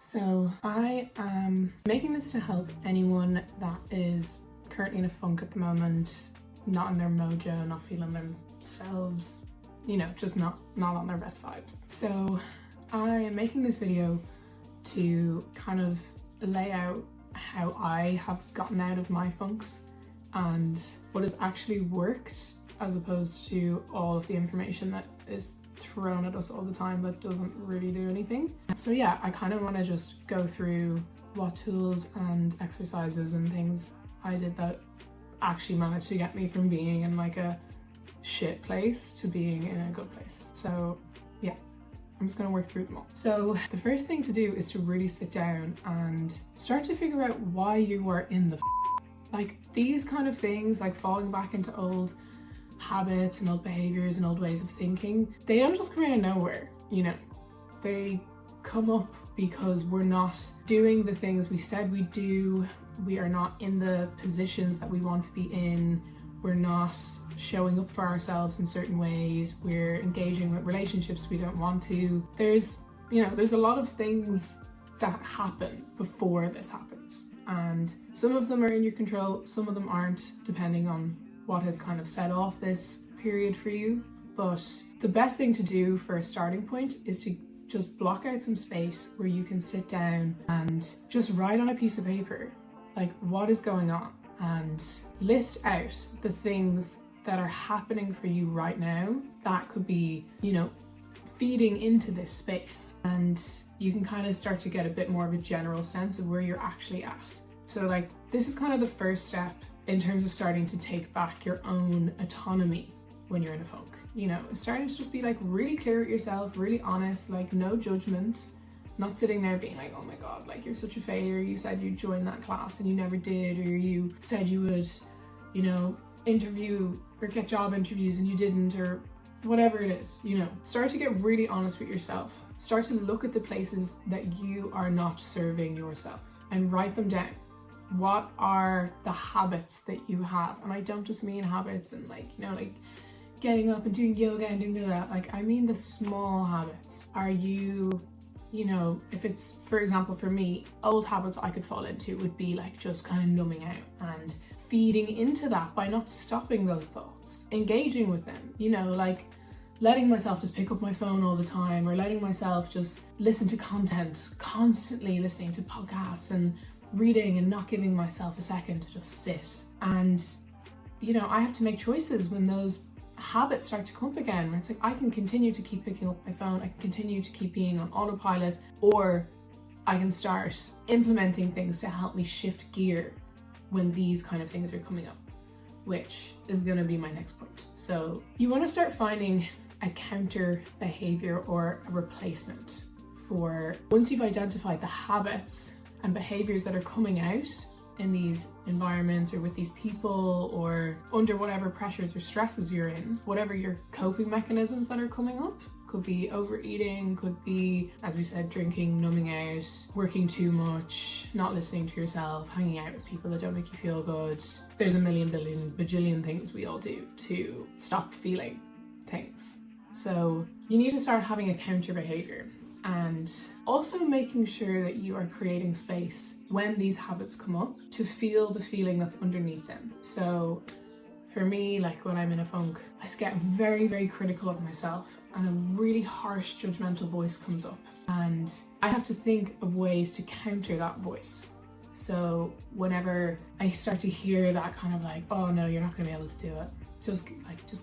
So I am making this to help anyone that is currently in a funk at the moment, not in their mojo, not feeling themselves, you know, just not on their best vibes. So I am making this video to kind of lay out how I have gotten out of my funks and what has actually worked, as opposed to all of the information that is thrown at us all the time that doesn't really do anything. So yeah, I kind of want to just go through what tools and exercises and things I did that actually managed to get me from being in like a shit place to being in a good place. So yeah, I'm just going to work through them all. So the first thing to do is to really sit down and start to figure out why you are in the like these kind of things, like falling back into old habits and old behaviors and old ways of thinking. They don't just come out of nowhere, you know. They come up because we're not doing the things we said we do. We are not in the positions that we want to be in. We're not showing up for ourselves in certain ways. We're engaging with relationships we don't want to. There's a lot of things that happen before this happens. And some of them are in your control, some of them aren't, depending on what has kind of set off this period for you. But the best thing to do for a starting point is to just block out some space where you can sit down and just write on a piece of paper, like what is going on, and list out the things that are happening for you right now that could be, you know, feeding into this space. And you can kind of start to get a bit more of a general sense of where you're actually at. So like, this is kind of the first step in terms of starting to take back your own autonomy when you're in a funk. You know, starting to just be like really clear with yourself, really honest, like no judgment, not sitting there being like, oh my God, like you're such a failure. You said you'd join that class and you never did, or you said you would, you know, interview or get job interviews and you didn't, or whatever it is. You know, start to get really honest with yourself. Start to look at the places that you are not serving yourself and write them down. What are the habits that you have? And I don't just mean habits and like, you know, like getting up and doing yoga and doing that. Like, I mean the small habits. Are you, you know, if it's, for example, for me, old habits I could fall into would be like just kind of numbing out and feeding into that by not stopping those thoughts, engaging with them, you know, like letting myself just pick up my phone all the time, or letting myself just listen to content, constantly listening to podcasts and reading and not giving myself a second to just sit. And, you know, I have to make choices when those habits start to come up again, where it's like, I can continue to keep picking up my phone, I can continue to keep being on autopilot, or I can start implementing things to help me shift gear when these kind of things are coming up, which is going to be my next point. So you want to start finding a counter behavior or a replacement for, once you've identified the habits and behaviors that are coming out in these environments or with these people or under whatever pressures or stresses you're in, whatever your coping mechanisms that are coming up. Could be overeating, could be, as we said, drinking, numbing out, working too much, not listening to yourself, hanging out with people that don't make you feel good. There's a million, billion, bajillion things we all do to stop feeling things. So you need to start having a counter behavior, and also making sure that you are creating space when these habits come up to feel the feeling that's underneath them. So for me, like when I'm in a funk, I just get very, very critical of myself, and a really harsh judgmental voice comes up, and I have to think of ways to counter that voice. So whenever I start to hear that kind of like, oh no, you're not gonna be able to do it, just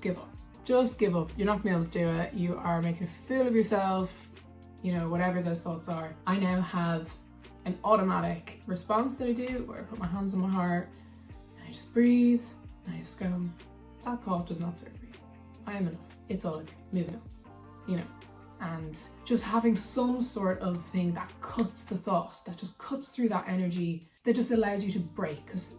give up. Just give up. You're not gonna be able to do it. You are making a fool of yourself. You know, whatever those thoughts are. I now have an automatic response that I do, where I put my hands on my heart and I just breathe and I just go, that thought does not serve me. I am enough. It's all okay. Moving on. You know, and just having some sort of thing that cuts the thought, that just cuts through that energy, that just allows you to break. Because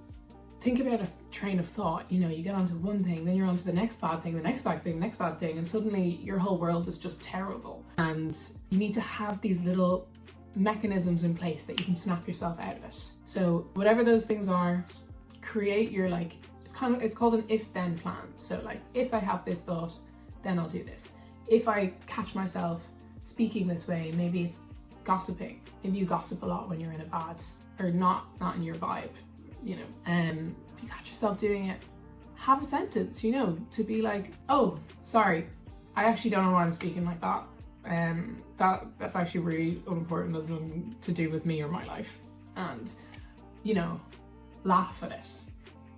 think about a train of thought, you know, you get onto one thing, then you're onto the next bad thing, the next bad thing, the next bad thing, and suddenly your whole world is just terrible. And you need to have these little mechanisms in place that you can snap yourself out of it. So whatever those things are, create your like, it's called an if-then plan. So like, if I have this thought, then I'll do this. If I catch myself speaking this way, maybe it's gossiping. Maybe you gossip a lot when you're in a bad, or not in your vibe, you know. If you catch yourself doing it, have a sentence, you know, to be like, oh, sorry, I actually don't know why I'm speaking like that. That's actually really unimportant, has nothing to do with me or my life. And, you know, laugh at it.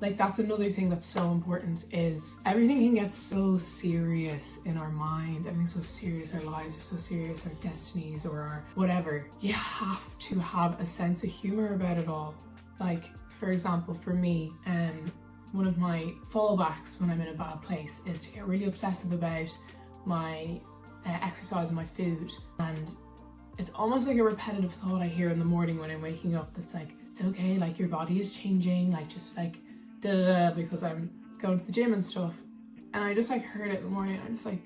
Like, that's another thing that's so important, is everything can get so serious in our minds. Everything's so serious, our lives are so serious, our destinies or our whatever. You have to have a sense of humor about it all. Like, for example, for me, one of my fallbacks when I'm in a bad place is to get really obsessive about my exercise and my food. And it's almost like a repetitive thought I hear in the morning when I'm waking up that's like, it's okay, like your body is changing, like just like because I'm going to the gym and stuff. And I just like heard it in the morning, I just like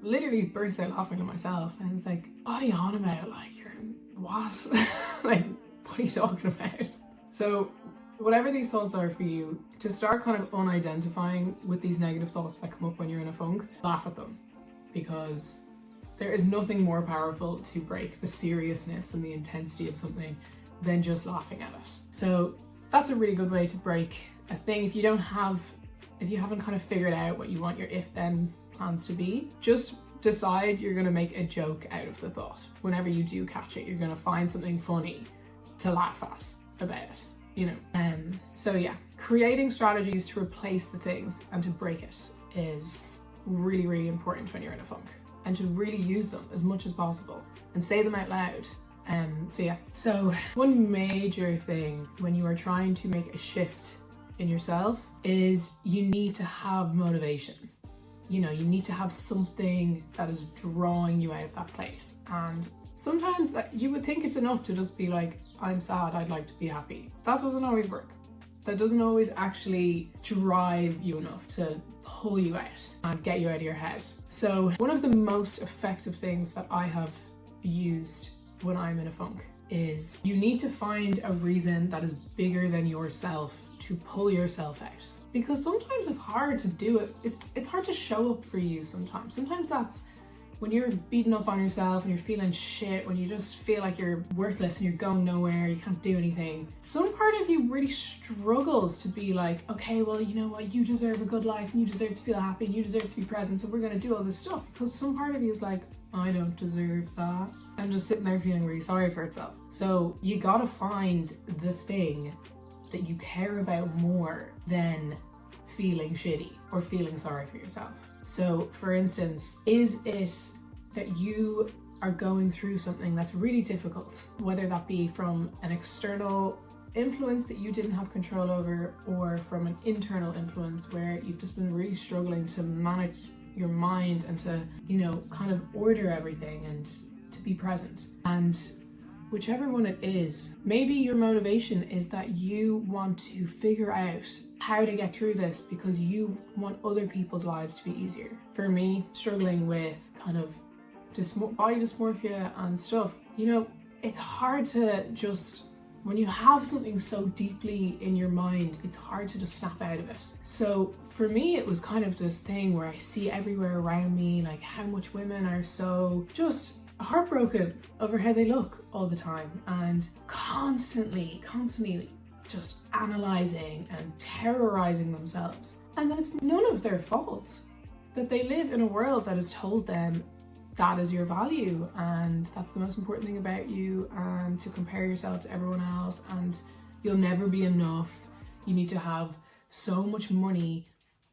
literally burst out laughing to myself, and it's like, what are you on about? Like, you're what? Like, what are you talking about? So whatever these thoughts are for you, to start kind of unidentifying with these negative thoughts that come up when you're in a funk, laugh at them, because there is nothing more powerful to break the seriousness and the intensity of something than just laughing at it. So that's a really good way to break a thing. If you haven't kind of figured out what you want your if-then plans to be, just decide you're going to make a joke out of the thought. Whenever you do catch it, you're going to find something funny to laugh at about it, you know. So yeah, creating strategies to replace the things and to break it is really, really important when you're in a funk, and to really use them as much as possible and say them out loud. So one major thing when you are trying to make a shift in yourself is you need to have motivation. You know, you need to have something that is drawing you out of that place. And sometimes that you would think it's enough to just be like, I'm sad, I'd like to be happy. That doesn't always work. That doesn't always actually drive you enough to pull you out and get you out of your head. So one of the most effective things that I have used when I'm in a funk is you need to find a reason that is bigger than yourself to pull yourself out. Because sometimes it's hard to do it. It's hard to show up for you sometimes. Sometimes that's when you're beating up on yourself and you're feeling shit, when you just feel like you're worthless and you're going nowhere, you can't do anything. Some part of you really struggles to be like, okay, well, you know what, you deserve a good life and you deserve to feel happy and you deserve to be present, so we're gonna do all this stuff. Because some part of you is like, I don't deserve that. And just sitting there feeling really sorry for itself. So you gotta find the thing that you care about more than feeling shitty or feeling sorry for yourself. So for instance, is it that you are going through something that's really difficult, whether that be from an external influence that you didn't have control over, or from an internal influence where you've just been really struggling to manage your mind and to, you know, kind of order everything and to be present. And whichever one it is, maybe your motivation is that you want to figure out how to get through this because you want other people's lives to be easier. For me, struggling with kind of body dysmorphia and stuff, you know, it's hard to just, when you have something so deeply in your mind, it's hard to just snap out of it. So for me, it was kind of this thing where I see everywhere around me, like how much women are so just heartbroken over how they look all the time, and constantly just analyzing and terrorizing themselves. And then it's none of their fault that they live in a world that has told them that is your value and that's the most important thing about you, and to compare yourself to everyone else, and you'll never be enough. You need to have so much money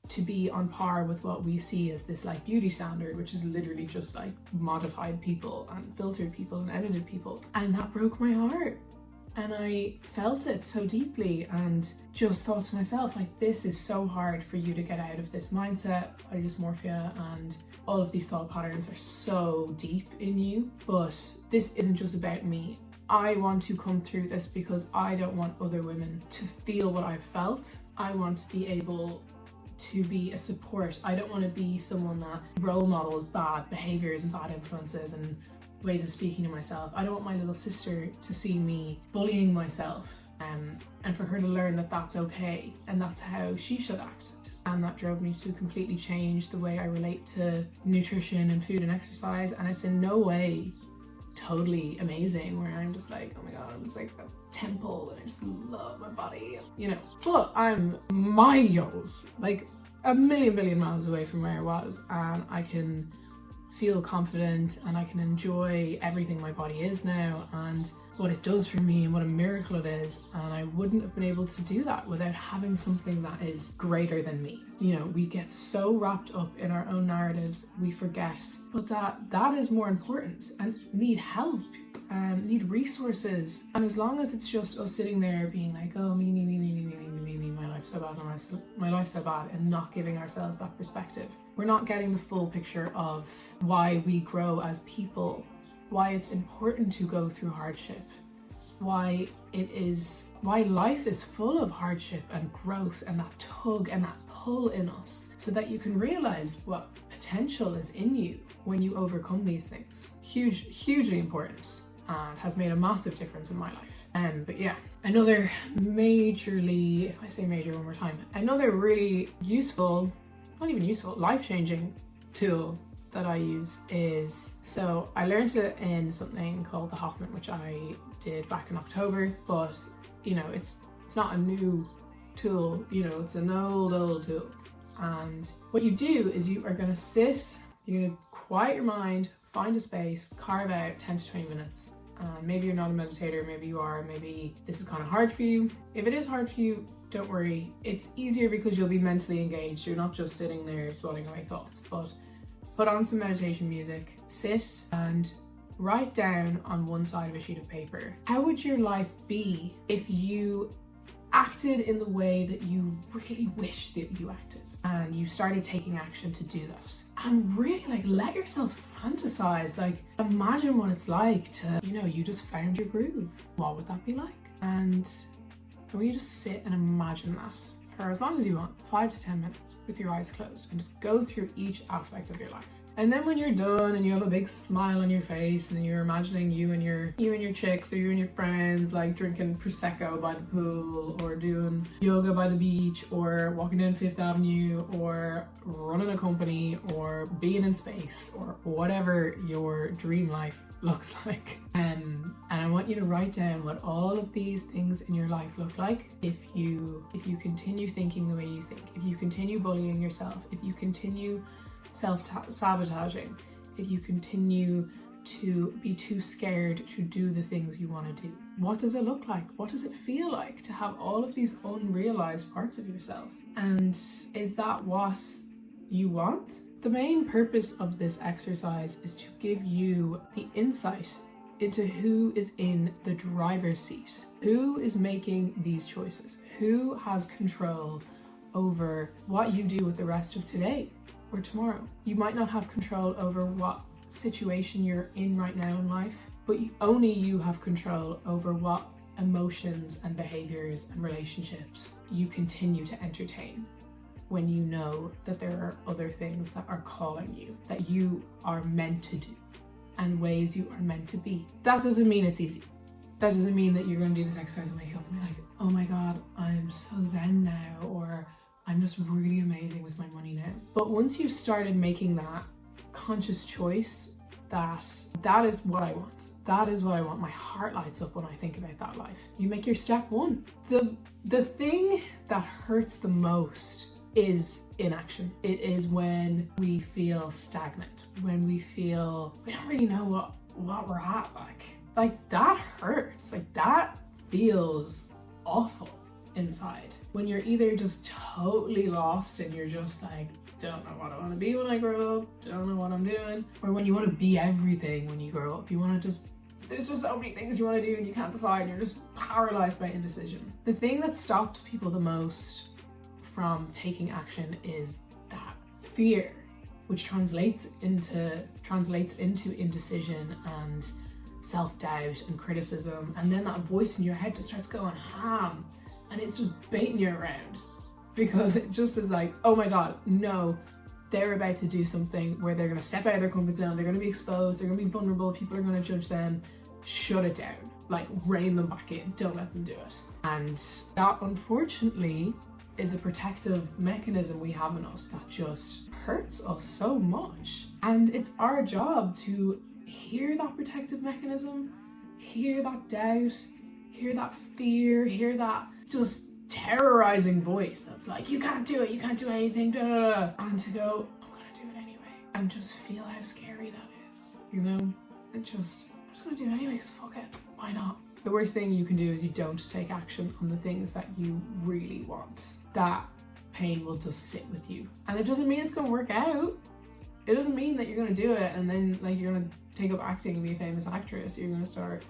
to be on par with what we see as this like beauty standard, which is literally just like modified people and filtered people and edited people. And that broke my heart. And I felt it so deeply and just thought to myself, like, this is so hard for you to get out of this mindset, body dysmorphia, and all of these thought patterns are so deep in you. But this isn't just about me. I want to come through this because I don't want other women to feel what I've felt. I want to be able to be a support. I don't want to be someone that role models bad behaviors and bad influences and ways of speaking to myself. I don't want my little sister to see me bullying myself, and for her to learn that that's okay and that's how she should act. And that drove me to completely change the way I relate to nutrition and food and exercise. And it's in no way totally amazing where I'm just like, oh my god, I'm just like a temple and I just love my body, you know. But I'm miles, like a million miles away from where I was, and I can feel confident and I can enjoy everything my body is now and what it does for me and what a miracle it is. And I wouldn't have been able to do that without having something that is greater than me. You know, we get so wrapped up in our own narratives, we forget, but that is more important, and need help and need resources. And as long as it's just us sitting there being like, oh, me, my life's so bad, my life's so bad, and not giving ourselves that perspective, we're not getting the full picture of why we grow as people, why it's important to go through hardship, why life is full of hardship and growth and that tug and that pull in us, so that you can realize what potential is in you when you overcome these things. Hugely important, and has made a massive difference in my life. But yeah, another majorly, if I say major one more time, another really useful, not even useful, life-changing tool that I use is, so I learned it in something called the Hoffman, which I did back in October, but you know, it's not a new tool, you know, it's an old tool. And what you do is you are going to sit, you're going to quiet your mind, find a space, carve out 10 to 20 minutes. Maybe you're not a meditator, maybe you are, maybe this is kind of hard for you. If it is hard for you, don't worry. It's easier because you'll be mentally engaged. You're not just sitting there swatting away thoughts, but put on some meditation music, sit and write down on one side of a sheet of paper, how would your life be if you acted in the way that you really wish that you acted, and you started taking action to do that? And really, like, let yourself fantasize, like, imagine what it's like to, you know, you just found your groove. What would that be like? And when you just sit and imagine that for as long as you want, 5 to 10 minutes with your eyes closed, and just go through each aspect of your life. And then when you're done and you have a big smile on your face and you're imagining you and your chicks or you and your friends like drinking Prosecco by the pool, or doing yoga by the beach, or walking down Fifth Avenue, or running a company, or being in space, or whatever your dream life looks like. And I want you to write down what all of these things in your life look like if you continue thinking the way you think, if you continue bullying yourself, if you continue self-sabotaging, if you continue to be too scared to do the things you want to do. What does it look like? What does it feel like to have all of these unrealized parts of yourself? And is that what you want? The main purpose of this exercise is to give you the insight into who is in the driver's seat, who is making these choices, who has control over what you do with the rest of today or tomorrow. You might not have control over what situation you're in right now in life, but only you have control over what emotions and behaviors and relationships you continue to entertain when you know that there are other things that are calling you, that you are meant to do, and ways you are meant to be. That doesn't mean it's easy. That doesn't mean that you're going to do this exercise and wake up and be like, oh my god, I'm so zen now, or I'm just really amazing with my money now. But once you've started making that conscious choice, that is what I want. That is what I want. My heart lights up when I think about that life. You make your step one. The thing that hurts the most is inaction. It is when we feel stagnant, when we feel we don't really know what we're at. Like that hurts. Like that feels awful inside. When you're either just totally lost and you're just like, don't know what I want to be when I grow up, don't know what I'm doing, or when you want to be everything when you grow up, you want to there's just so many things you want to do and you can't decide and you're just paralyzed by indecision. The thing that stops people the most from taking action is that fear, which translates into indecision and self-doubt and criticism, and then that voice in your head just starts going ham, and it's just baiting you around because it just is like, oh my god, no, they're about to do something where they're going to step out of their comfort zone, they're going to be exposed, they're going to be vulnerable, people are going to judge them. Shut it down, like rein them back in, don't let them do it. And that, unfortunately, is a protective mechanism we have in us that just hurts us so much. And it's our job to hear that protective mechanism, hear that doubt, hear that fear, hear that just terrorizing voice that's like, you can't do it, you can't do anything, da, da, da. And to go, I'm gonna do it anyway, and just feel how scary that is, you know? I'm just gonna do it anyways, fuck it, why not? The worst thing you can do is you don't take action on the things that you really want. That pain will just sit with you. And it doesn't mean it's gonna work out. It doesn't mean that you're gonna do it and then like you're gonna take up acting and be a famous actress. You're gonna start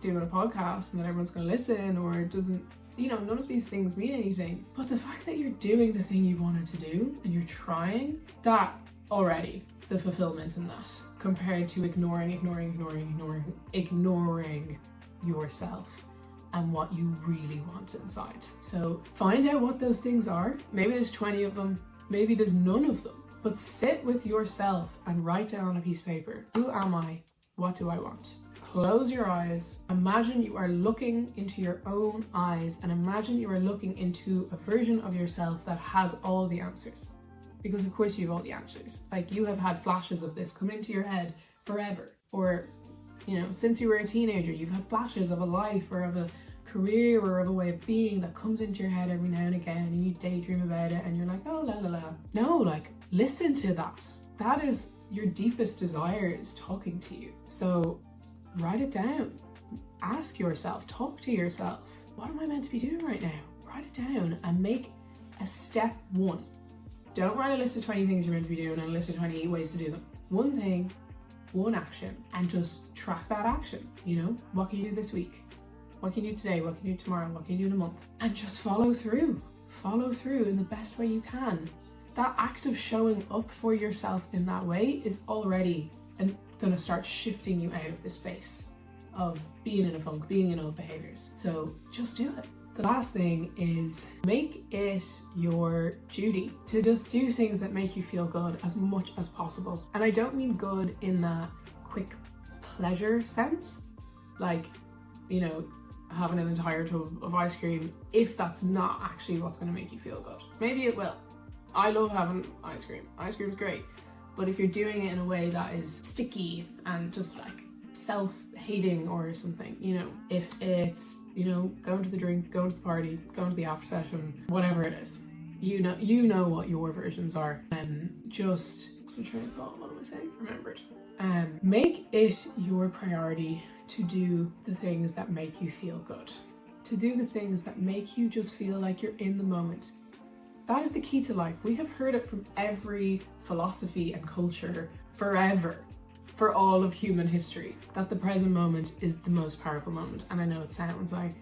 doing a podcast and then everyone's gonna listen, or it doesn't, you know, none of these things mean anything. But the fact that you're doing the thing you've wanted to do and you're trying, that already, the fulfillment in that, compared to ignoring yourself and what you really want inside. So find out what those things are. Maybe there's 20 of them, maybe there's none of them, but sit with yourself and write down on a piece of paper, who am I? What do I want? Close your eyes. Imagine you are looking into your own eyes, and imagine you are looking into a version of yourself that has all the answers. Because of course you have all the answers. Like, you have had flashes of this come into your head forever, or you know, since you were a teenager, you've had flashes of a life or of a career or of a way of being that comes into your head every now and again, and you daydream about it and you're like, oh la la la. No, like, listen to that. That is your deepest desires talking to you. So write it down. Ask yourself, talk to yourself. What am I meant to be doing right now? Write it down and make a step one. Don't write a list of 20 things you're meant to be doing and a list of 20 ways to do them. One thing, one action, and just track that action. You know, what can you do this week? What can you do today? What can you do tomorrow? What can you do in a month? And just follow through in the best way you can. That act of showing up for yourself in that way is already gonna start shifting you out of this space of being in a funk, being in old behaviors. So just do it. The last thing is make it your duty to just do things that make you feel good as much as possible. And I don't mean good in that quick pleasure sense, like, you know, having an entire tub of ice cream, if that's not actually what's going to make you feel good. Maybe it will. I love having ice cream. Ice cream's great. But if you're doing it in a way that is sticky and just like self-hating or something, you know, if it's, you know, going to the drink, going to the party, going to the after session, whatever it is, you know what your versions are. Just, what's my train of thought? What am I saying? Remembered. Make it your priority to do the things that make you feel good. To do the things that make you just feel like you're in the moment. That is the key to life. We have heard it from every philosophy and culture forever, for all of human history, that the present moment is the most powerful moment. And I know it sounds like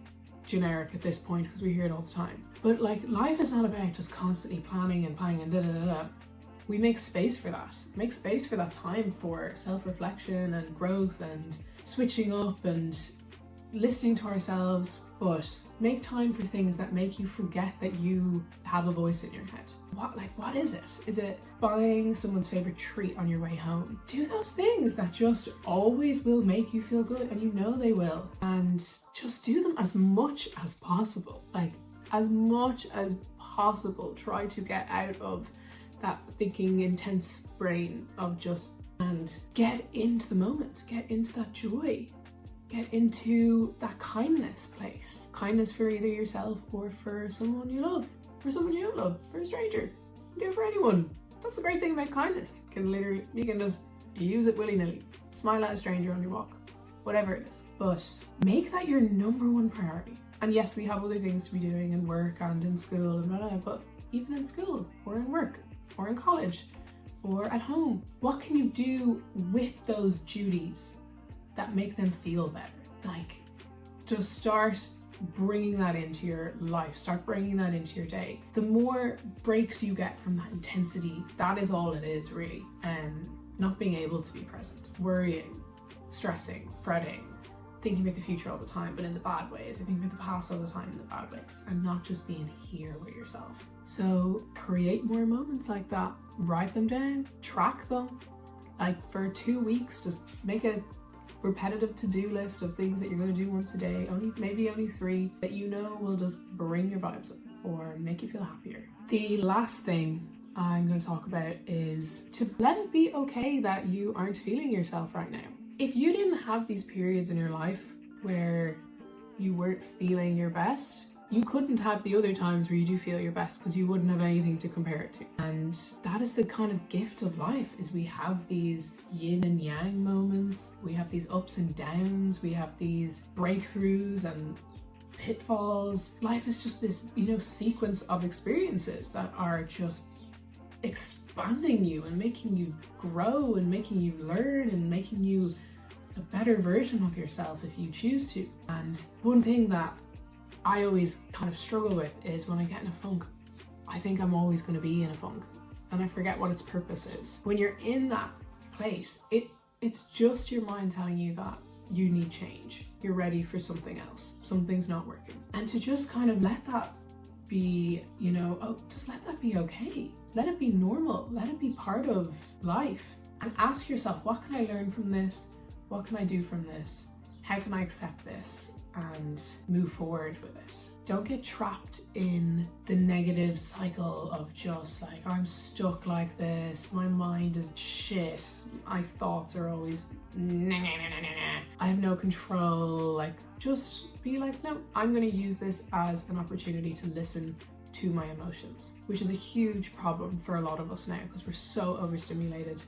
generic at this point because we hear it all the time. But like, life is not about just constantly planning and da da da da. We make space for that. Make space for that time for self-reflection and growth and switching up and listening to ourselves, but make time for things that make you forget that you have a voice in your head. What is it? Is it buying someone's favorite treat on your way home? Do those things that just always will make you feel good, and you know they will, and just do them as much as possible. Like, as much as possible, try to get out of that thinking intense brain of just, and get into the moment, get into that joy. Get into that kindness place. Kindness for either yourself or for someone you love. For someone you don't love. For a stranger. Do it for anyone. That's the great thing about kindness. You can just use it willy-nilly. Smile at a stranger on your walk. Whatever it is. But make that your number one priority. And yes, we have other things to be doing in work and in school and whatever, but even in school or in work or in college or at home, what can you do with those duties that make them feel better? Like, just start bringing that into your life, start bringing that into your day. The more breaks you get from that intensity, that is all it is really. Not being able to be present, worrying, stressing, fretting, thinking about the future all the time, but in the bad ways, or thinking about the past all the time in the bad ways, and not just being here with yourself. So create more moments like that, write them down, track them. Like, for 2 weeks, just make a repetitive to-do list of things that you're going to do once a day, maybe only 3, that you know will just bring your vibes up or make you feel happier. The last thing I'm going to talk about is to let it be okay that you aren't feeling yourself right now. If you didn't have these periods in your life where you weren't feeling your best, you couldn't have the other times where you do feel your best, because you wouldn't have anything to compare it to. And that is the kind of gift of life, is we have these yin and yang moments, we have these ups and downs, we have these breakthroughs and pitfalls. Life is just this, sequence of experiences that are just expanding you and making you grow and making you learn and making you a better version of yourself if you choose to. And one thing that I always kind of struggle with is when I get in a funk, I think I'm always going to be in a funk and I forget what its purpose is. When you're in that place, it's just your mind telling you that you need change. You're ready for something else. Something's not working. And to just kind of let that be, just let that be okay. Let it be normal. Let it be part of life. And ask yourself, what can I learn from this? What can I do from this? How can I accept this and move forward with it? Don't get trapped in the negative cycle of just like, I'm stuck like this, my mind is shit, my thoughts are always I have no control. Like, just be like, no, I'm going to use this as an opportunity to listen to my emotions, which is a huge problem for a lot of us now, because we're so overstimulated.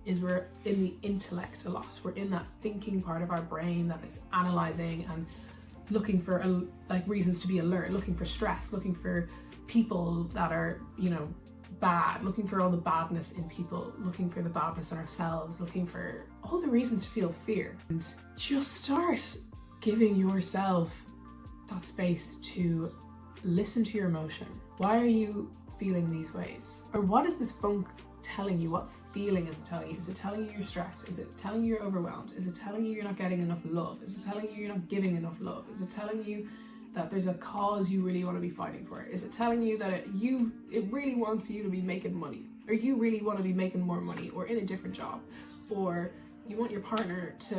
Is we're in the intellect a lot. We're in that thinking part of our brain that is analyzing and looking for reasons to be alert, looking for stress, looking for people that are, bad, looking for all the badness in people, looking for the badness in ourselves, looking for all the reasons to feel fear. And just start giving yourself that space to listen to your emotion. Why are you feeling these ways? Or what is this funk telling you? What feeling is it telling you? Is it telling you you're stressed? Is it telling you you're overwhelmed? Is it telling you you're not getting enough love? Is it telling you you're not giving enough love? Is it telling you that there's a cause you really want to be fighting for? Is it telling you that it really wants you to be making money, or you really want to be making more money, or in a different job, or you want your partner to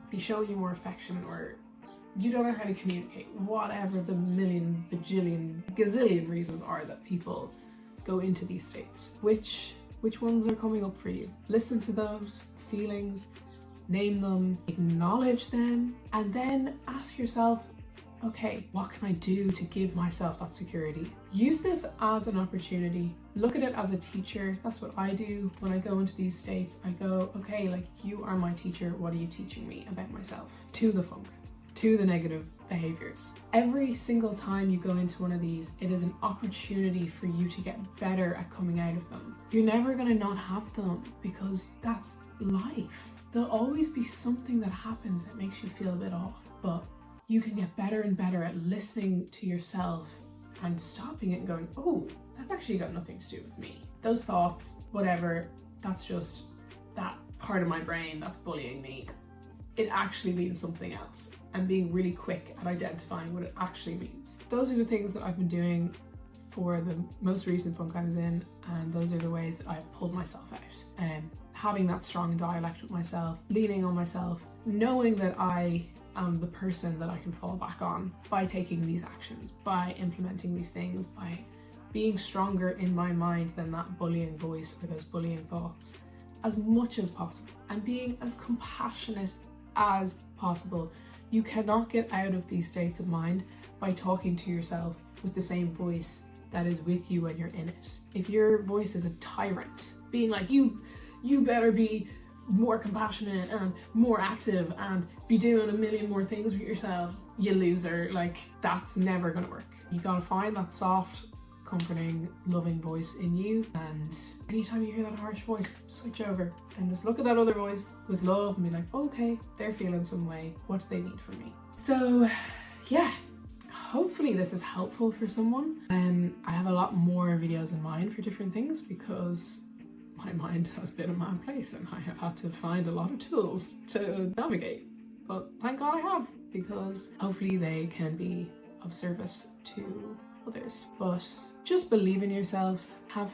be showing you more affection, or you don't know how to communicate? Whatever the million, bajillion, gazillion reasons are that people go into these states. Which ones are coming up for you? Listen to those feelings, name them, acknowledge them, and then ask yourself, okay, what can I do to give myself that security? Use this as an opportunity. Look at it as a teacher. That's what I do when I go into these states. I go, okay, like, you are my teacher. What are you teaching me about myself? To the funk, to the negative behaviors. Every single time you go into one of these, it is an opportunity for you to get better at coming out of them. You're never going to not have them, because that's life. There'll always be something that happens that makes you feel a bit off, but you can get better and better at listening to yourself and stopping it and going, oh, that's actually got nothing to do with me. Those thoughts, whatever, that's just that part of my brain that's bullying me. It actually means something else, and being really quick at identifying what it actually means. Those are the things that I've been doing for the most recent funk I was in, and those are the ways that I've pulled myself out. Having that strong dialect with myself, leaning on myself, knowing that I am the person that I can fall back on by taking these actions, by implementing these things, by being stronger in my mind than that bullying voice or those bullying thoughts as much as possible, and being as compassionate as possible. You cannot get out of these states of mind by talking to yourself with the same voice that is with you when you're in it. If your voice is a tyrant, being like, you better be more compassionate and more active and be doing a million more things with yourself, you loser, like, that's never gonna work. You gotta find that soft, comforting, loving voice in you, and anytime you hear that harsh voice, switch over and just look at that other voice with love and be like, okay, they're feeling some way, what do they need from me? So yeah, hopefully this is helpful for someone. I have a lot more videos in mind for different things, because my mind has been a mad place and I have had to find a lot of tools to navigate, but thank God I have, because hopefully they can be of service to others. But just believe in yourself, have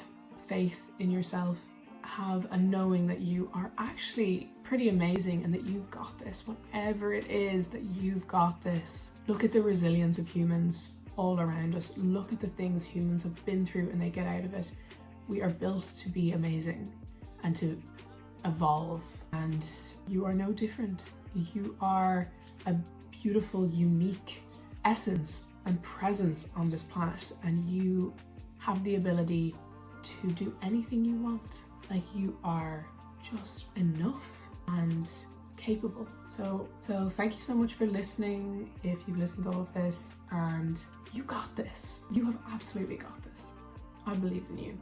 faith in yourself, have a knowing that you are actually pretty amazing and that you've got this. Whatever it is, that you've got this. Look at the resilience of humans all around us. Look at the things humans have been through and they get out of it. We are built to be amazing and to evolve, and you are no different. You are a beautiful, unique essence and presence on this planet, and you have the ability to do anything you want. Like, you are just enough and capable. So thank you so much for listening. If you've listened to all of this, and you got this. You have absolutely got this. I believe in you.